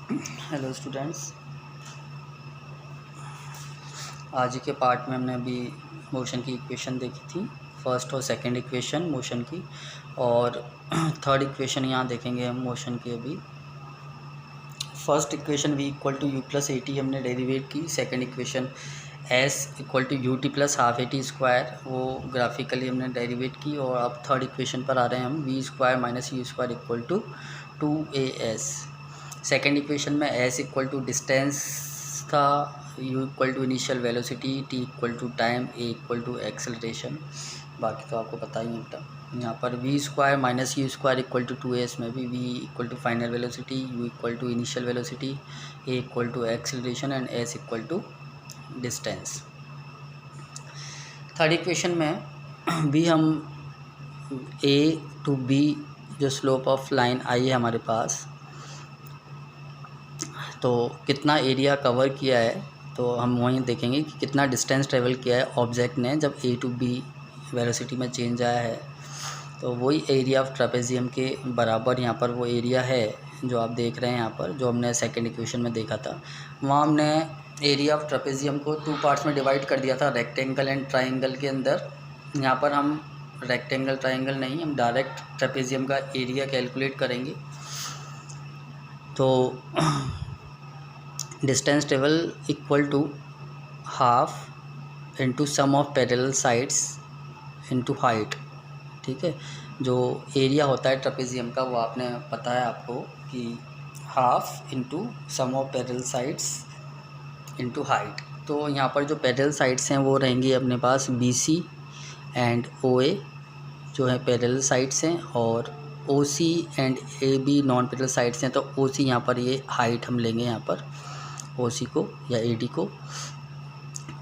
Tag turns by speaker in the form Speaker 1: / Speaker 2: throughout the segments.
Speaker 1: Hello students, आज के part में हमने अभी मोशन की इक्वेशन देखी थी। फर्स्ट और सेकंड इक्वेशन मोशन की, और थर्ड इक्वेशन यहाँ देखेंगे हम मोशन की। अभी first equation v equal to u plus a t हमने डेरिवेट की। Second equation s equal to u t plus half a t square, वो ग्राफिकली हमने डेरिवेट की। और अब थर्ड इक्वेशन पर आ रहे हैं हम, v square minus you square equal to 2as। Second equation में s इक्वल टू डिस्टेंस था, u equal to initial velocity, t equal to time, a equal to acceleration. बाकी तो आपको पता ही है बेटा। यहाँ पर v square minus you square equal to 2s में भी v equal to final velocity, u equal to initial velocity, a equal to acceleration and s equal to distance. Third equation में भी हम a टू b जो slope of line आई है हमारे पास, तो कितना एरिया कवर किया है, तो हम वहीं देखेंगे कि कितना डिस्टेंस ट्रेवल किया है ऑब्जेक्ट ने जब ए टू बी वेलोसिटी में चेंज आया है। तो वही एरिया ऑफ ट्रेपेजियम के बराबर यहाँ पर वो एरिया है जो आप देख रहे हैं यहाँ पर, जो हमने सेकंड इक्वेशन में देखा था। वहाँ हमने एरिया ऑफ ट्रेपेजियम को 2 पार्ट्स में डिवाइड कर दिया था, रेक्टेंगल एंड ट्राइंगल के अंदर। यहाँ पर हम रेक्टेंगल ट्राइंगल नहीं, हम डायरेक्ट ट्रेपेजियम का एरिया कैलकुलेट करेंगे। तो distance travel equal to half into sum of parallel sides into height. ठीक है, जो एरिया होता है ट्रेपेजियम का वो आपने पता है आपको कि half into sum of parallel sides into height. तो यहाँ पर जो पैरेलल साइड्स हैं वो रहेंगी अपने पास बी सी एंड ओ ए जो है पैरेलल साइड्स हैं, और O C and A B non parallel sides हैं। तो ओ सी यहाँ पर ये हाइट हम लेंगे यहाँ पर ओ सी को या ए डी को।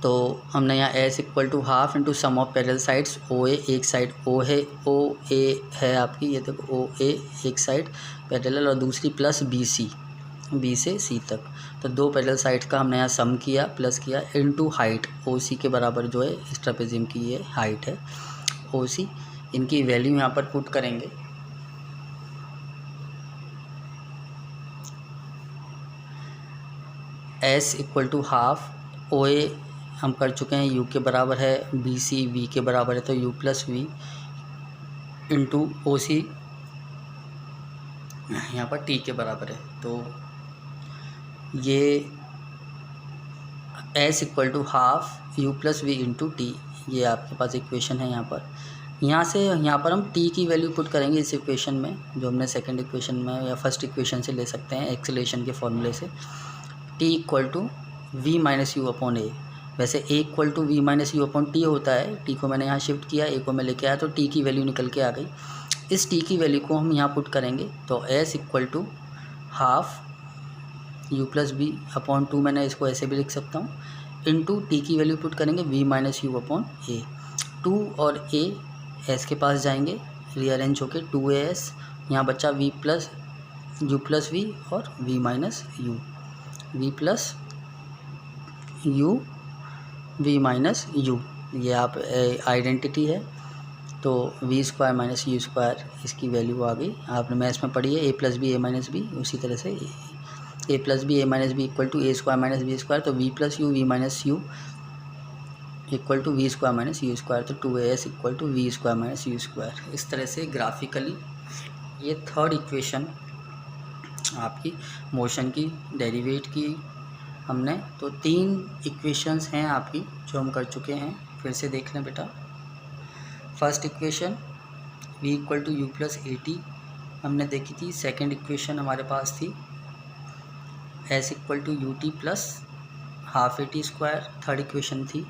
Speaker 1: तो हमने यहाँ S equal to half into sum of parallel sides, O A एक साइड ओ है, ओ ए है आपकी, ये देखो ओ ए एक साइड पैरेलल, और दूसरी प्लस बी सी, बी से सी तक। तो 2 पैरेलल साइड्स का हमने यहाँ सम किया, प्लस किया, इनटू हाइट ओ सी के बराबर जो है इस ट्रेपेजियम की ये हाइट है ओ सी। इनकी वैल्यू यहाँ पर पुट करेंगे। एस इक्वल टू हाफ, ओ ए हम कर चुके हैं u के बराबर है, बी सी v के बराबर है, तो u plus V into O C यहाँ पर t के बराबर है। तो ये s equal to half u plus V into T, ये आपके पास इक्वेशन है। यहाँ पर यहाँ पर हम t की वैल्यू पुट करेंगे इस इक्वेशन में, जो हमने सेकंड इक्वेशन में या फर्स्ट इक्वेशन से ले सकते हैं एक्सेलरेशन के फॉर्मूले से। t equal to V minus you upon A. वैसे a equal to V minus you upon T होता है, t को मैंने यहाँ शिफ्ट किया, a को मैं लेके आया, तो t की वैल्यू निकल के आ गई। इस t की वैल्यू को हम यहाँ पुट करेंगे, तो s equal to half u plus b upon 2, मैंने इसको ऐसे भी लिख सकता हूँ, इंटू टी की वैल्यू पुट करेंगे v minus you upon a. 2 और a s के पास जाएंगे रीअरेंज होके, 2as यहाँ बच्चा v plus U plus V और v minus U, v plus U v minus U, ये आप आइडेंटिटी है। तो V square minus you square इसकी वैल्यू आ गई, आपने मैथ्स में पढ़ी है, A plus B A minus B. उसी तरह से A plus B A minus B equal to A square minus B square, तो V plus U V minus U equal to we square minus you square, तो 2as equal to we square minus you square. इस तरह से graphically ये third equation आपकी motion की derivate की हमने। तो 3 इक्वेशंस हैं आपकी जो हम कर चुके हैं, फिर से देख लें बेटा। First equation v equal to u plus a t हमने देखी थी। सेकंड इक्वेशन हमारे पास थी s equal to u t plus half a t square. Third equation थी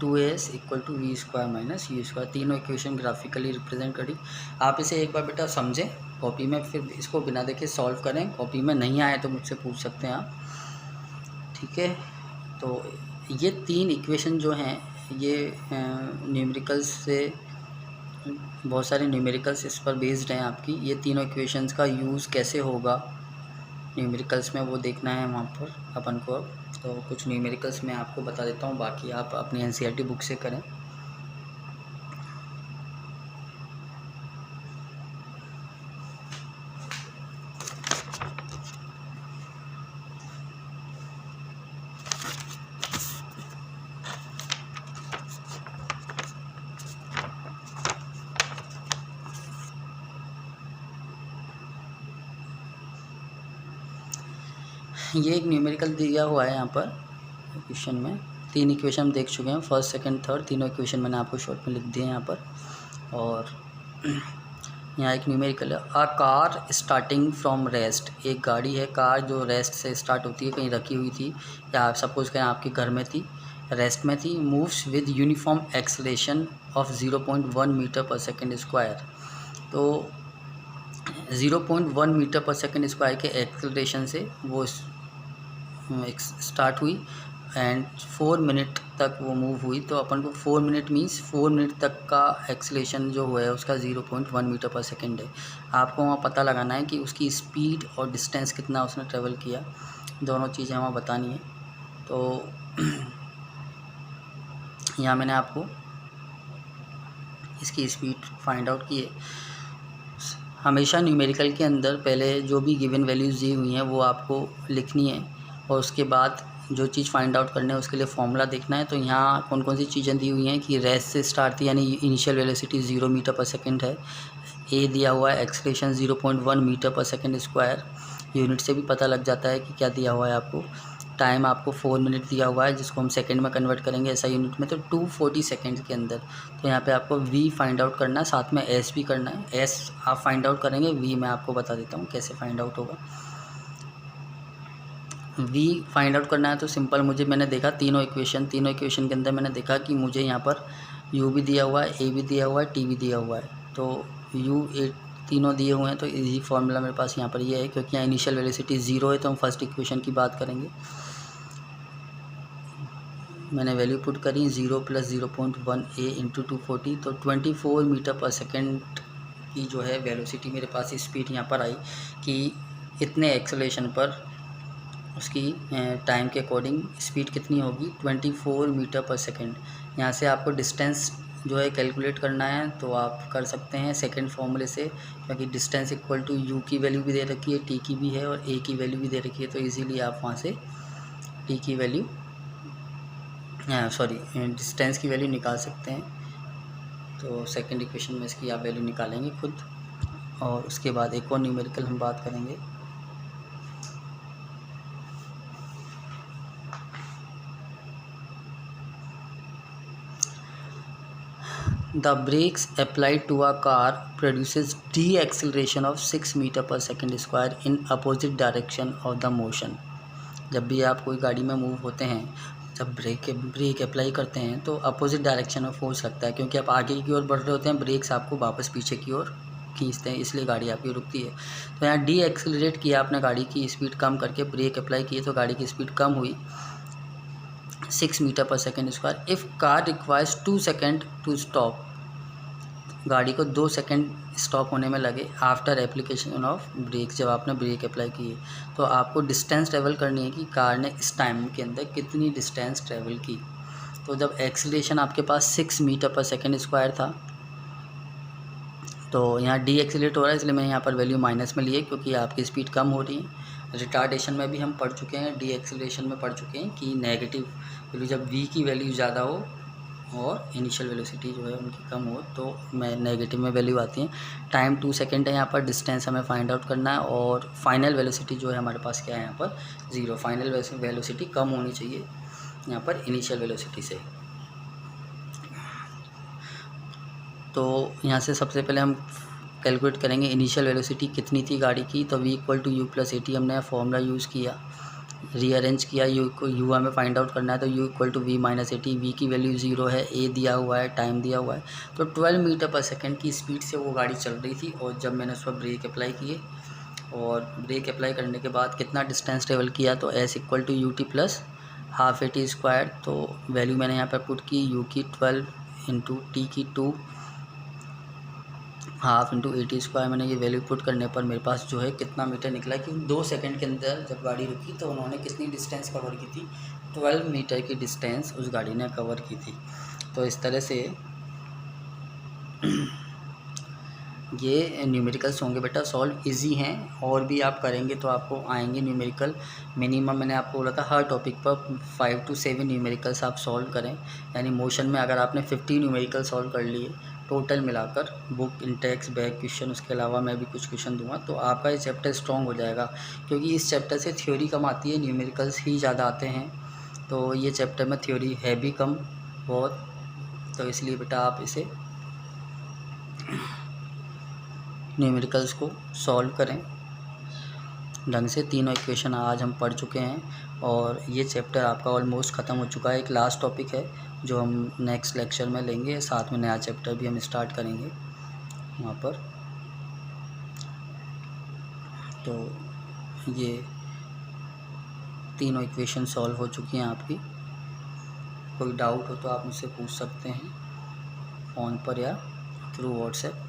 Speaker 1: 2as equal to we square minus you square. तीनों equation graphically represent करी। आप इसे एक बार बेटा समझें कॉपी में, फिर इसको बिना देखे सॉल्व करें। कॉपी में नहीं आए तो मुझसे पूछ सकते हैं आप, ठीक है। तो ये 3 इक्वेशन जो हैं ये न्यूमेरिकल्स से, बहुत सारे न्यूमेरिकल्स इस पर बेस्ड हैं आपकी। ये तीनों इक्वेशंस का यूज़ कैसे होगा न्यूमेरिकल्स में वो देखना है वहाँ पर अपन को। तो कुछ न्यूमेरिकल्स मैं आपको बता देता हूँ, बाकी आप अपनी एनसीईआरटी बुक से करें। ये एक न्यूमेरिकल दिया हुआ है यहाँ पर इक्वेशन में। 3 इक्वेशन हम देख चुके हैं, फर्स्ट सेकंड थर्ड, तीनों इक्वेशन मैंने आपको शॉर्ट में लिख दिए हैं यहाँ पर। और यहाँ एक न्यूमेरिकल है, a car starting from rest. एक गाड़ी है, कार जो रेस्ट से स्टार्ट होती है, कहीं रखी हुई थी या आप सपोज़ करें आपके घर में थी, रेस्ट में थी, moves with uniform acceleration of 0.1 metre per second square. तो 0.1 मीटर पर सेकेंड स्क्वायर के एक्सेलरेशन से वो स्टार्ट हुई एंड 4 मिनट तक वो मूव हुई। तो अपन को 4 मिनट मीन्स 4 मिनट तक का एक्सेलरेशन जो हुआ है उसका 0.1 मीटर पर सेकेंड है। आपको वहाँ पता लगाना है कि उसकी स्पीड और डिस्टेंस कितना उसने ट्रेवल किया, दोनों चीज़ें वहाँ बतानी है। तो यहाँ मैंने आपको इसकी स्पीड फाइंड आउट की है। हमेशा न्यूमेरिकल के अंदर पहले जो भी गिवन वैल्यूज़ दी हुई हैं वो आपको लिखनी है और उसके बाद जो चीज़ फाइंड आउट करना है उसके लिए फॉर्मूला देखना है। तो यहाँ कौन कौन सी चीज़ें दी हुई हैं कि रेस्ट से स्टार्ट थी, यानी initial velocity 0 metre per second है। ए दिया हुआ है acceleration 0.1 metre per second square, unit से भी पता लग जाता है कि क्या दिया हुआ है आपको। टाइम आपको 4 मिनट दिया हुआ है जिसको हम सेकंड में कन्वर्ट करेंगे ऐसा यूनिट में, तो 240 सेकेंड के अंदर। तो यहाँ पे आपको v फाइंड आउट करना है, साथ में s भी करना है। s आप फाइंड आउट करेंगे, v मैं आपको बता देता हूँ कैसे फाइंड आउट होगा। v फाइंड आउट करना है तो सिंपल, मैंने देखा तीनों इक्वेशन के अंदर मैंने देखा कि मुझे यहाँ पर u भी दिया हुआ है, a भी दिया हुआ है, t भी दिया हुआ है। तो u a तीनों दिए हुए हैं तो इजी फार्मूला मेरे पास यहाँ पर ये है, क्योंकि यहाँ इनिशियल वेलोसिटी 0 है तो हम फर्स्ट इक्वेशन की बात करेंगे। मैंने वैल्यू पुट करी 0 + 0.1 a × 240, तो 24 मीटर पर सेकेंड की जो है वेलोसिटी मेरे पास स्पीड यहाँ पर आई कि इतने एक्सेलरेशन पर उसकी टाइम के अकॉर्डिंग स्पीड कितनी होगी 24 मीटर पर सेकेंड। यहाँ से आपको डिस्टेंस जो है कैलकुलेट करना है तो आप कर सकते हैं सेकंड फॉर्मूले से, क्योंकि डिस्टेंस इक्वल टू u की वैल्यू भी दे रखी है, t की भी है और a की वैल्यू भी दे रखी है। तो इजीली आप वहाँ से t की वैल्यू डिस्टेंस की वैल्यू निकाल सकते हैं। तो सेकंड इक्वेशन में इसकी आप वैल्यू निकालेंगे खुद, और उसके बाद एक और न्यूमेरिकल हम बात करेंगे। The brakes applied to a car produces deceleration of 6 meter per second square in opposite direction of the motion। जब भी आप कोई गाड़ी में मूव होते हैं, जब ब्रेक अप्लाई करते हैं तो अपोजिट डायरेक्शन में फोर्स लगता है, क्योंकि आप आगे की ओर बढ़ रहे होते हैं, ब्रेक्स आपको वापस पीछे की ओर खींचते हैं, इसलिए गाड़ी आपकी रुकती है। तो यहाँ डी एक्सेलरेट किया आपने, गाड़ी की स्पीड कम करके ब्रेक अप्लाई किए तो गाड़ी की स्पीड कम हुई 6 metre per second square. If car requires 2 second to stop, गाड़ी को 2 सेकेंड स्टॉप होने में लगे आफ्टर एप्लीकेशन ऑफ ब्रेक, जब आपने ब्रेक अप्लाई किए। तो आपको डिस्टेंस ट्रेवल करनी है कि कार ने इस टाइम के अंदर कितनी डिस्टेंस ट्रेवल की। तो जब एक्सीलरेशन आपके पास 6 मीटर पर सेकेंड स्क्वायर था, तो यहाँ डी एक्सीलेट हो रहा है, इसलिए मैं यहाँ पर वैल्यू माइनस में लिए, क्योंकि आपकी स्पीड कम हो रही है। रिटार्डेशन में भी हम पढ़ चुके हैं, डी एक्सीलरेशन में पढ़ चुके हैं कि नेगेटिव वैल्यू जब v की वैल्यू ज़्यादा हो और इनिशियल वेलोसिटी जो है उनकी कम हो तो मैं नेगेटिव में वैल्यू आती है। टाइम 2 सेकेंड है यहाँ पर, डिस्टेंस हमें फाइंड आउट करना है, और फाइनल वेलोसिटी जो है हमारे पास क्या है यहाँ पर 0। फाइनल वेलोसिटी कम होनी चाहिए यहाँ पर इनिशियल वेलोसिटी से। तो यहाँ से सबसे पहले हम कैलकुलेट करेंगे इनिशियल वेलोसिटी कितनी थी गाड़ी की। तो v = u + at हमने फॉर्मूला यूज़ किया, रीअरेंज किया, u हमें फाइंड आउट करना है। तो u = v - at, v की वैल्यू 0 है, a दिया हुआ है, टाइम दिया हुआ है। तो 12 मीटर पर सेकेंड की स्पीड से वो गाड़ी चल रही थी, और जब मैंने उस पर ब्रेक अप्लाई किए, और ब्रेक अप्लाई करने के बाद कितना डिस्टेंस ट्रेवल किया, तो s = ut + ½ at²। तो वैल्यू मैंने यहाँ पर पुट की, u की 12 × t की 2, ½ × at²। मैंने ये वैल्यू पुट करने पर मेरे पास जो है कितना मीटर निकला कि 2 सेकंड के अंदर जब गाड़ी रुकी तो उन्होंने कितनी डिस्टेंस कवर की थी, 12 मीटर की डिस्टेंस उस गाड़ी ने कवर की थी। तो इस तरह से ये न्यूमेरिकल्स होंगे बेटा, सॉल्व इजी हैं, और भी आप करेंगे तो आपको आएंगे न्यूमेरिकल। मिनिमम मैंने आपको बोला था हर टॉपिक पर 5 से 7 न्यूमेरिकल्स आप सॉल्व करें, यानी मोशन में अगर आपने 50 न्यूमेरिकल सॉल्व कर लिए टोटल मिलाकर बुक, इंटेक्स, बैक क्वेश्चन, उसके अलावा मैं भी कुछ क्वेश्चन दूंगा, तो आपका ये चैप्टर स्ट्रॉन्ग हो जाएगा। क्योंकि इस चैप्टर से थ्योरी कम आती है, न्यूमेरिकल्स ही ज़्यादा आते हैं। तो ये चैप्टर में थ्योरी है भी कम बहुत, तो इसलिए बेटा आप इसे न्यूमेरिकल्स को सॉल्व करें ढंग से। तीनों इक्वेशन आज हम पढ़ चुके हैं और ये चैप्टर आपका ऑलमोस्ट ख़त्म हो चुका है। एक लास्ट टॉपिक है जो हम नेक्स्ट लेक्चर में लेंगे, साथ में नया चैप्टर भी हम स्टार्ट करेंगे वहाँ पर। तो ये तीनों इक्वेशन सॉल्व हो चुकी हैं आपकी। कोई डाउट हो तो आप मुझसे पूछ सकते हैं फ़ोन पर या थ्रू व्हाट्सएप।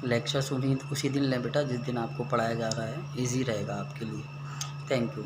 Speaker 1: लेक्चर्स उसी दिन लें बेटा जिस दिन आपको पढ़ाया जा रहा है, इजी रहेगा आपके लिए। Thank you.